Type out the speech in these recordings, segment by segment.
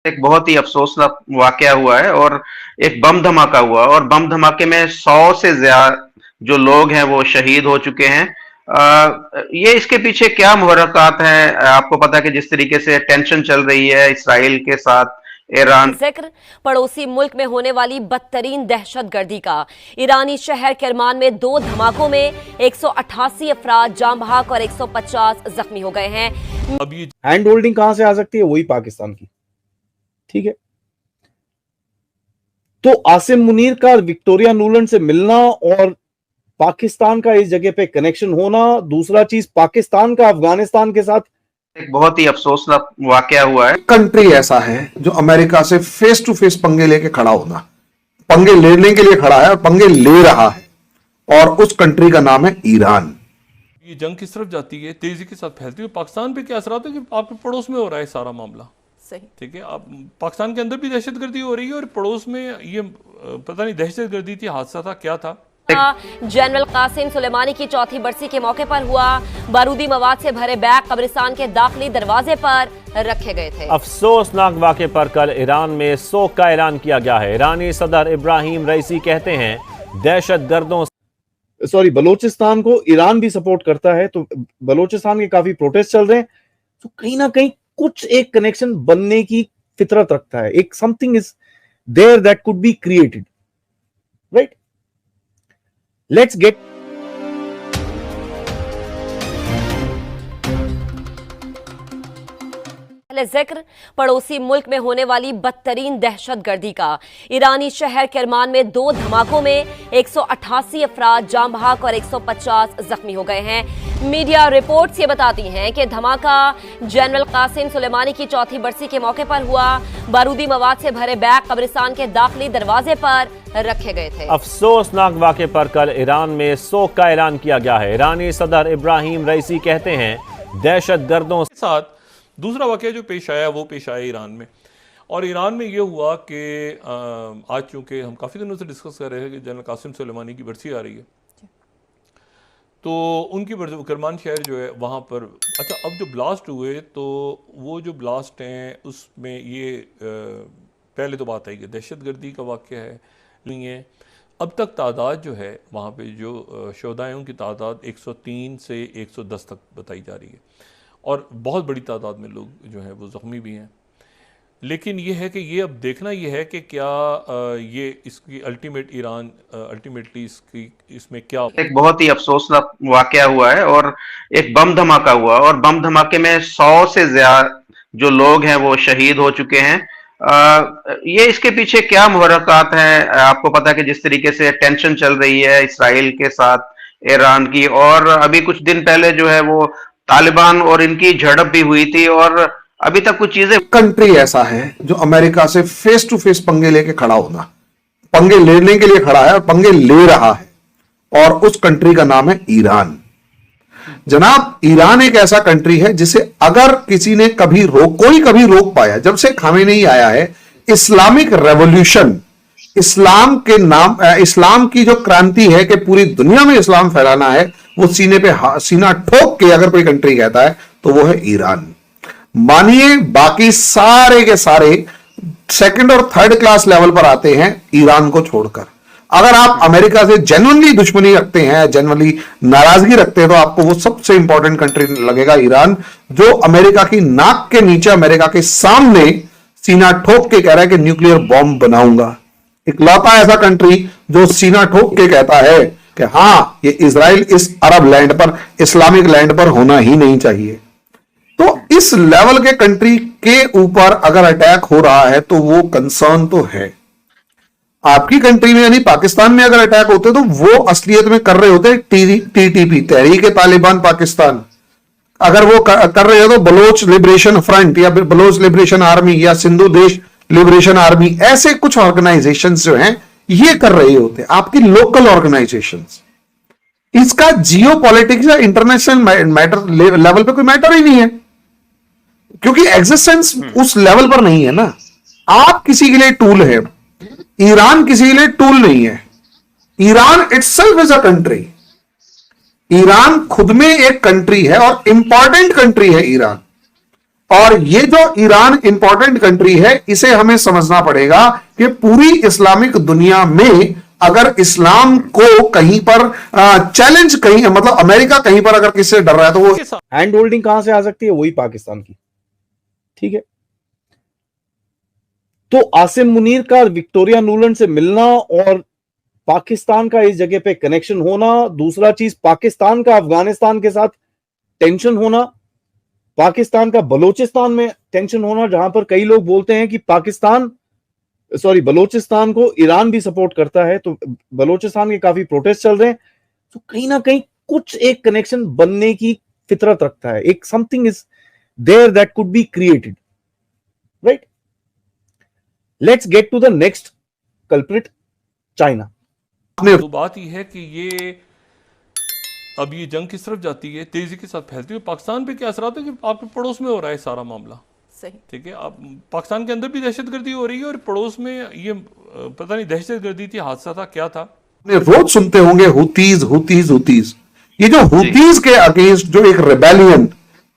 एक बहुत ही अफसोसनाक वाकया हुआ है और एक बम धमाका हुआ और बम धमाके में 100 से ज्यादा जो लोग हैं वो शहीद हो चुके हैं। ये इसके पीछे क्या मुहर्रकात हैं? आपको पता है कि जिस तरीके से टेंशन चल रही है इसराइल के साथ ईरान। जिक्र पड़ोसी मुल्क में होने वाली बदतरीन दहशतगर्दी का। ईरानी शहर करमान में 2 धमाकों में 188 अफराद जाम बहक और 150 जख्मी हो गए हैं। अब ये हैंड होल्डिंग कहां से आ सकती है? वही पाकिस्तान की। ठीक है, तो आसिम मुनीर का विक्टोरिया नुलन से मिलना और पाकिस्तान का इस जगह पे कनेक्शन होना, दूसरा चीज पाकिस्तान का अफगानिस्तान के साथ एक बहुत ही अफसोसनाक वाकया हुआ है। कंट्री ऐसा है जो अमेरिका से फेस टू फेस पंगे लेके खड़ा होना, पंगे लेने के लिए खड़ा है और पंगे ले रहा है, और उस कंट्री का नाम है ईरान। ये जंग किस तरफ जाती है, तेजी के साथ फैलती है, पाकिस्तान पे क्या असर आता है कि आपके पड़ोस में हो रहा है सारा मामला। सही, ठीक है, आप पाकिस्तान के अंदर भी दहशतगर्दी हो रही है और पड़ोस में ये पता नहीं दहशतगर्दी थी, हादसा था, क्या था। जनरल कासिम सुलेमानी की चौथी बरसी के मौके पर हुआ। बारूदी मवाद से भरे बैग कब्रिस्तान के दाखिली दरवाजे पर रखे गए थे। अफसोसनाक वाक़े पर कल ईरान में सोग का ऐलान किया गया है। ईरानी सदर इब्राहिम रईसी कहते हैं दहशतगर्दों बलूचिस्तान को ईरान भी सपोर्ट करता है, तो बलूचिस्तान के काफी प्रोटेस्ट चल रहे हैं, तो कहीं ना कहीं कुछ एक कनेक्शन बनने की फितरत रखता है। एक something is there that could be created, right? Let's get जिक्र पड़ोसी मुल्क में होने वाली बदतरीन दहशतगर्दी का। ईरानी शहर करमान में 2 धमाकों में 188 अफराद जाम बहक और 150 जख्मी हो गए हैं। मीडिया रिपोर्ट्स ये बताती हैं कि धमाका जनरल कासिम सुलेमानी की चौथी बरसी के मौके पर हुआ। बारूदी मवाद से भरे बैग कब्रिस्तान के दाखिली दरवाजे पर रखे गए थे। अफसोसनाक वाक़े पर कल ईरान में सोग का ऐलान किया गया है। ईरानी सदर इब्राहिम रईसी कहते हैं दहशतगर्दों के साथ दूसरा वाक़या जो पेश आया वो पेश आया ईरान में। और ईरान में ये हुआ कि आज चूँकि हम काफ़ी दिनों से डिस्कस कर रहे हैं कि जनरल कासिम सुलेमानी की बरसी आ रही है, तो उनकी करमान शहर जो है वहाँ पर, अच्छा अब जो ब्लास्ट हुए तो वो जो ब्लास्ट हैं उसमें ये पहले तो बात आई कि दहशतगर्दी का वाक़या है नहीं है। अब तक तादाद जो है वहाँ पे जो शोहदा हैं उनकी तादाद 103 से 110 तक बताई जा रही है और बहुत बड़ी तादाद में लोग जो हैं वो ज़ख्मी भी हैं। लेकिन ये है कि ये अब देखना ये है कि क्या ये इसकी अल्टीमेटली इसमें क्या एक बहुत ही अफसोसनाक वाकया हुआ है और एक बम धमाका हुआ और बम धमाके में 100 से ज्यादा जो लोग हैं वो शहीद हो चुके हैं। ये इसके पीछे क्या मुहर्रकात हैं? आपको पता है कि जिस तरीके से टेंशन चल रही है इसराइल के साथ ईरान की, और अभी कुछ दिन पहले जो है वो तालिबान और इनकी झड़प भी हुई थी और अभी तक कुछ चीजें। कंट्री ऐसा है जो अमेरिका से फेस टू फेस पंगे लेके खड़ा होना, पंगे लेने के लिए खड़ा है और पंगे ले रहा है, और उस कंट्री का नाम है ईरान। जनाब, ईरान एक ऐसा कंट्री है जिसे अगर किसी ने कोई कभी रोक पाया, जब से खामेनेई आया है, इस्लामिक रेवोल्यूशन, इस्लाम के नाम, इस्लाम की जो क्रांति है कि पूरी दुनिया में इस्लाम फैलाना है, वो सीने पे सीना ठोक के अगर कोई कंट्री कहता है तो वो है ईरान। मानिए बाकी सारे के सारे सेकंड और थर्ड क्लास लेवल पर आते हैं ईरान को छोड़कर। अगर आप अमेरिका से जेन्युइनली दुश्मनी रखते हैं, जेन्युइनली नाराजगी रखते हैं, तो आपको वो सबसे इंपॉर्टेंट कंट्री लगेगा ईरान, जो अमेरिका की नाक के नीचे, अमेरिका के सामने सीना ठोक के कह रहा है कि न्यूक्लियर बॉम्ब बनाऊंगा। इकलौता ऐसा कंट्री जो सीना ठोक के कहता है कि हां, ये इजराइल इस अरब लैंड पर, इस्लामिक लैंड पर होना ही नहीं चाहिए। तो इस लेवल के कंट्री के ऊपर अगर अटैक हो रहा है तो वो कंसर्न तो है। आपकी कंट्री में यानी पाकिस्तान में अगर अटैक होते तो वो असलियत में कर रहे होते टीटीपी, तहरीक तालिबान पाकिस्तान। अगर वो कर रहे हो तो बलोच लिबरेशन फ्रंट या बलोच लिबरेशन आर्मी या सिंधु देश लिबरेशन आर्मी, ऐसे कुछ ऑर्गेनाइजेशंस जो हैं ये कर रहे होते, आपकी लोकल ऑर्गेनाइजेशंस। इसका जियो पॉलिटिक्स या इंटरनेशनल मैटर लेवल पे कोई मैटर ही नहीं है, क्योंकि एग्जिस्टेंस उस लेवल पर नहीं है ना। आप किसी के लिए टूल है, ईरान किसी के लिए टूल नहीं है। Iran itself is a country. Iran खुद में एक कंट्री है और इंपॉर्टेंट कंट्री है ईरान। और ये जो ईरान इंपॉर्टेंट कंट्री है, इसे हमें समझना पड़ेगा कि पूरी इस्लामिक दुनिया में अगर इस्लाम को कहीं पर चैलेंज, कहीं मतलब अमेरिका कहीं पर अगर किसी से डर रहा है तो वो हैंड होल्डिंग कहां से आ सकती है? वही पाकिस्तान की। ठीक है, तो आसिम मुनीर का विक्टोरिया नुलन से मिलना और पाकिस्तान का इस जगह पे कनेक्शन होना, दूसरा चीज पाकिस्तान का अफगानिस्तान के साथ टेंशन होना, पाकिस्तान का बलोचिस्तान में टेंशन होना, जहां पर कई लोग बोलते हैं कि बलोचिस्तान को ईरान भी सपोर्ट करता है, तो बलोचिस्तान के काफी प्रोटेस्ट चल रहे हैं, तो कहीं ना कहीं कुछ एक कनेक्शन बनने की फितरत रखता है, एक something is there that could be created, right? Let's get to the next culprit, China. तो बात यह है कि ये अब ये जंग किस तरफ जाती है, तेजी के साथ फैलती है, पाकिस्तान पे क्या असर आता है कि आपके पड़ोस में हो रहा है सारा मामला। सही, ठीक है, आप पाकिस्तान के अंदर भी दहशतगर्दी हो रही है और पड़ोस में ये पता नहीं दहशतगर्दी थी, हादसा था, क्या था। रोज सुनते होंगे हुतीज हुतीज हुतीज। ये जो हुतीज के अगेंस्ट जो एक रेबेलियन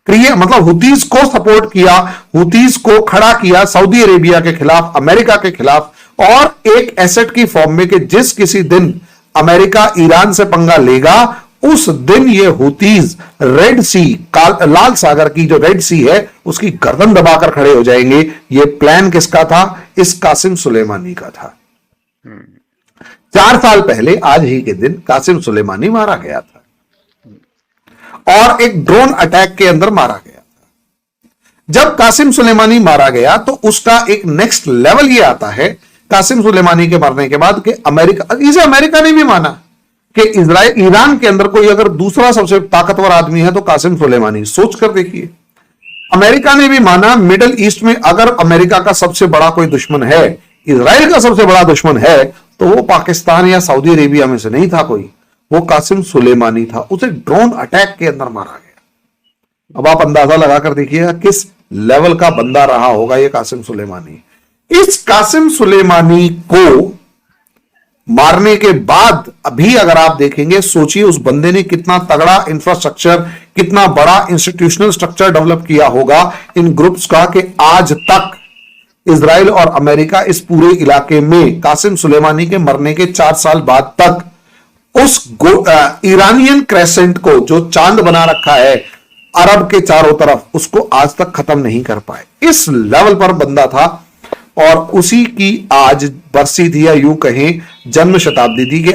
मतलब हुतीज को सपोर्ट किया, हुतीज को खड़ा किया सऊदी अरेबिया के खिलाफ, अमेरिका के खिलाफ, और एक एसेट की फॉर्म में कि जिस किसी दिन अमेरिका ईरान से पंगा लेगा उस दिन ये हुतीज रेड सी, लाल सागर की जो रेड सी है उसकी गर्दन दबाकर खड़े हो जाएंगे। ये प्लान किसका था? इस कासिम सुलेमानी का था। 4 साल पहले आज ही के दिन कासिम सुलेमानी मारा गया था और एक ड्रोन अटैक के अंदर मारा गया था। जब कासिम सुलेमानी मारा गया तो उसका एक नेक्स्ट लेवल ये आता है कासिम सुलेमानी के मरने के बाद कि अमेरिका ने भी माना कि ईरान के अंदर कोई अगर दूसरा सबसे ताकतवर आदमी है तो कासिम सुलेमानी। सोच कर देखिए, अमेरिका ने भी माना मिडिल ईस्ट में अगर अमेरिका का सबसे बड़ा कोई दुश्मन है, इजराइल का सबसे बड़ा दुश्मन है, तो वो पाकिस्तान या सऊदी अरेबिया में से नहीं था कोई, वो कासिम सुलेमानी था। उसे ड्रोन अटैक के अंदर मारा गया। अब आप अंदाजा लगाकर देखिएगा किस लेवल का बंदा रहा होगा ये कासिम सुलेमानी। इस कासिम सुलेमानी को मारने के बाद अभी अगर आप देखेंगे, सोचिए उस बंदे ने कितना तगड़ा इंफ्रास्ट्रक्चर, कितना बड़ा इंस्टीट्यूशनल स्ट्रक्चर डेवलप किया होगा इन ग्रुप्स का, कि आज तक इजराइल और अमेरिका इस पूरे इलाके में कासिम सुलेमानी के मरने के 4 साल बाद तक उस ईरानियन क्रेसेंट को जो चांद बना रखा है अरब के चारों तरफ, उसको आज तक खत्म नहीं कर पाए। इस लेवल पर बंदा था और उसी की आज बरसी थी या यूं कहें जन्म शताब्दी थी कि